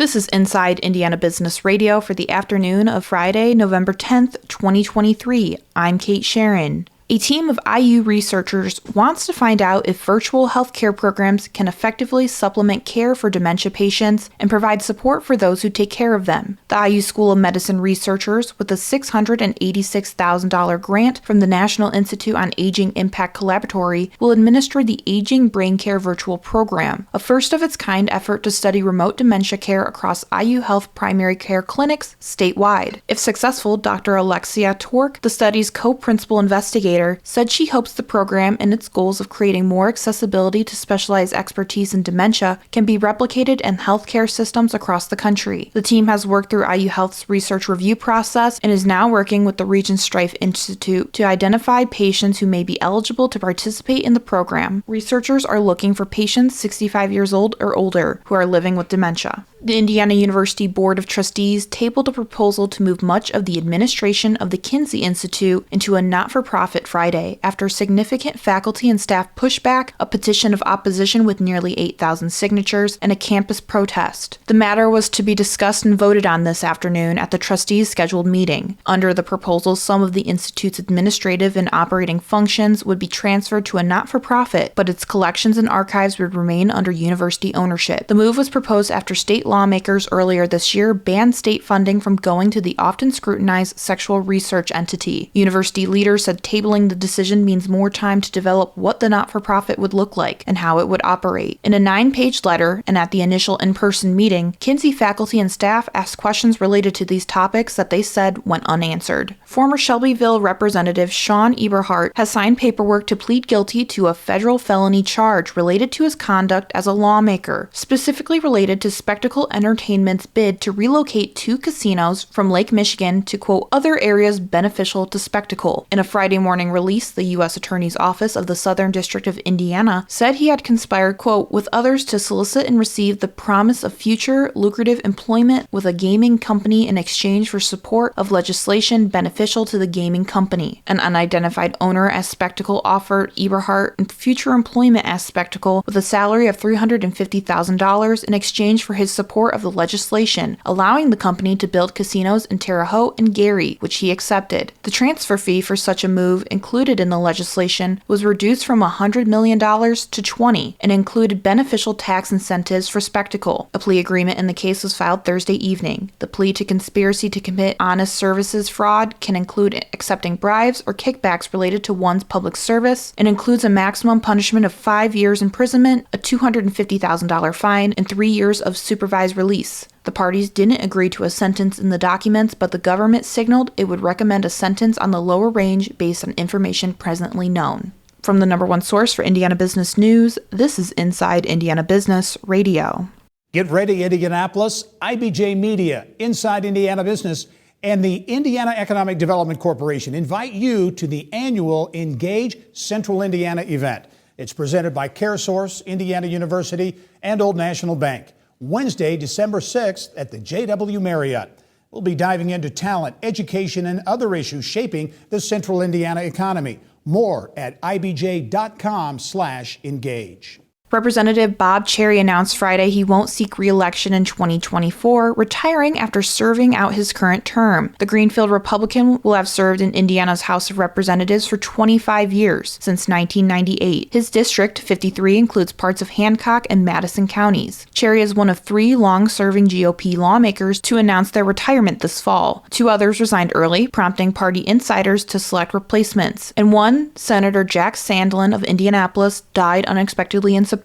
This is Inside Indiana Business Radio for the afternoon of Friday, November 10th, 2023. I'm Kate Sharon. A team of IU researchers wants to find out if virtual healthcare programs can effectively supplement care for dementia patients and provide support for those who take care of them. The IU School of Medicine researchers, with a $686,000 grant from the National Institute on Aging Impact Collaboratory, will administer the Aging Brain Care Virtual Program, a first-of-its-kind effort to study remote dementia care across IU Health primary care clinics statewide. If successful, Dr. Alexia Tork, the study's co-principal investigator, said she hopes the program and its goals of creating more accessibility to specialized expertise in dementia can be replicated in healthcare systems across the country. The team has worked through IU Health's research review process and is now working with the Regent Strife Institute to identify patients who may be eligible to participate in the program. Researchers are looking for patients 65 years old or older who are living with dementia. The Indiana University Board of Trustees tabled a proposal to move much of the administration of the Kinsey Institute into a not-for-profit Friday after significant faculty and staff pushback, a petition of opposition with nearly 8,000 signatures, and a campus protest. The matter was to be discussed and voted on this afternoon at the trustees' scheduled meeting. Under the proposal, some of the institute's administrative and operating functions would be transferred to a not-for-profit, but its collections and archives would remain under university ownership. The move was proposed after state lawmakers earlier this year banned state funding from going to the often scrutinized sexual research entity. University leaders said tabling the decision means more time to develop what the not-for-profit would look like and how it would operate. In a 9-page letter and at the initial in-person meeting, Kinsey faculty and staff asked questions related to these topics that they said went unanswered. Former Shelbyville Representative Sean Eberhardt has signed paperwork to plead guilty to a federal felony charge related to his conduct as a lawmaker, specifically related to Spectacle Entertainment's bid to relocate 2 casinos from Lake Michigan to, quote, other areas beneficial to Spectacle. In a Friday morning release, the U.S. Attorney's Office of the Southern District of Indiana said he had conspired, quote, with others to solicit and receive the promise of future lucrative employment with a gaming company in exchange for support of legislation beneficial to the gaming company. An unidentified owner as Spectacle offered Eberhardt future employment as Spectacle with a salary of $350,000 in exchange for his support of the legislation, allowing the company to build casinos in Terre Haute and Gary, which he accepted. The transfer fee for such a move included in the legislation was reduced from $100 million to $20 and included beneficial tax incentives for Spectacle. A plea agreement in the case was filed Thursday evening. The plea to conspiracy to commit honest services fraud can include accepting bribes or kickbacks related to one's public service and includes a maximum punishment of 5 years imprisonment, a $250,000 fine, and 3 years of supervised release. The parties didn't agree to a sentence in the documents, but the government signaled it would recommend a sentence on the lower range based on information presently known. From the number one source for Indiana business news, this is Inside Indiana Business Radio. Get ready, Indianapolis. IBJ Media, Inside Indiana Business, and the Indiana Economic Development Corporation invite you to the annual Engage Central Indiana event. It's presented by CareSource, Indiana University, and Old National Bank. Wednesday, December 6th at the JW Marriott. We'll be diving into talent, education, and other issues shaping the Central Indiana economy. More at ibj.com/engage. Representative Bob Cherry announced Friday he won't seek re-election in 2024, retiring after serving out his current term. The Greenfield Republican will have served in Indiana's House of Representatives for 25 years, since 1998. His district, 53, includes parts of Hancock and Madison counties. Cherry is one of 3 long-serving GOP lawmakers to announce their retirement this fall. 2 others resigned early, prompting party insiders to select replacements. And one, Senator Jack Sandlin of Indianapolis, died unexpectedly in September.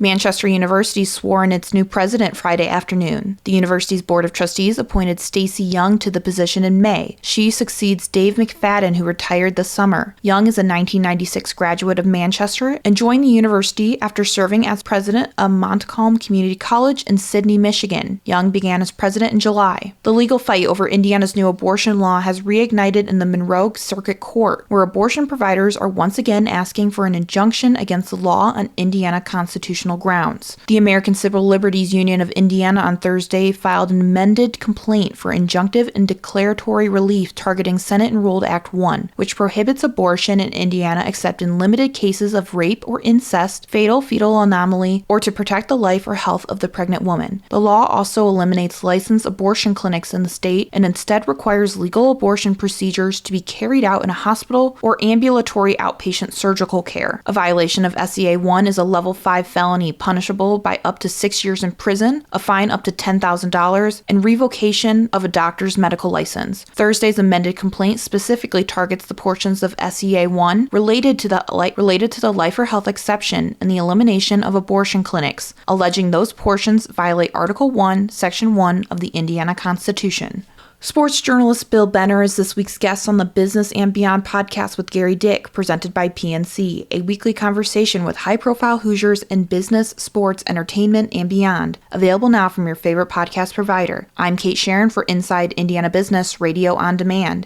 Manchester University swore in its new president Friday afternoon. The university's Board of Trustees appointed Stacy Young to the position in May. She succeeds Dave McFadden, who retired this summer. Young is a 1996 graduate of Manchester and joined the university after serving as president of Montcalm Community College in Sidney, Michigan. Young began as president in July. The legal fight over Indiana's new abortion law has reignited in the Monroe Circuit Court, where abortion providers are once again asking for an injunction against the law on Indiana constitutional grounds. The American Civil Liberties Union of Indiana on Thursday filed an amended complaint for injunctive and declaratory relief targeting Senate Enrolled Act 1, which prohibits abortion in Indiana except in limited cases of rape or incest, fatal fetal anomaly, or to protect the life or health of the pregnant woman. The law also eliminates licensed abortion clinics in the state and instead requires legal abortion procedures to be carried out in a hospital or ambulatory outpatient surgical care. A violation of SEA 1 is a level 5 felony punishable by up to 6 years in prison, a fine up to $10,000, and revocation of a doctor's medical license. Thursday's amended complaint specifically targets the portions of SEA 1 related to the life or health exception and the elimination of abortion clinics, alleging those portions violate Article 1, Section 1 of the Indiana Constitution. Sports journalist Bill Benner is this week's guest on the Business and Beyond podcast with Gary Dick, presented by PNC, a weekly conversation with high-profile Hoosiers in business, sports, entertainment, and beyond. Available now from your favorite podcast provider. I'm Kate Sharon for Inside Indiana Business Radio on Demand.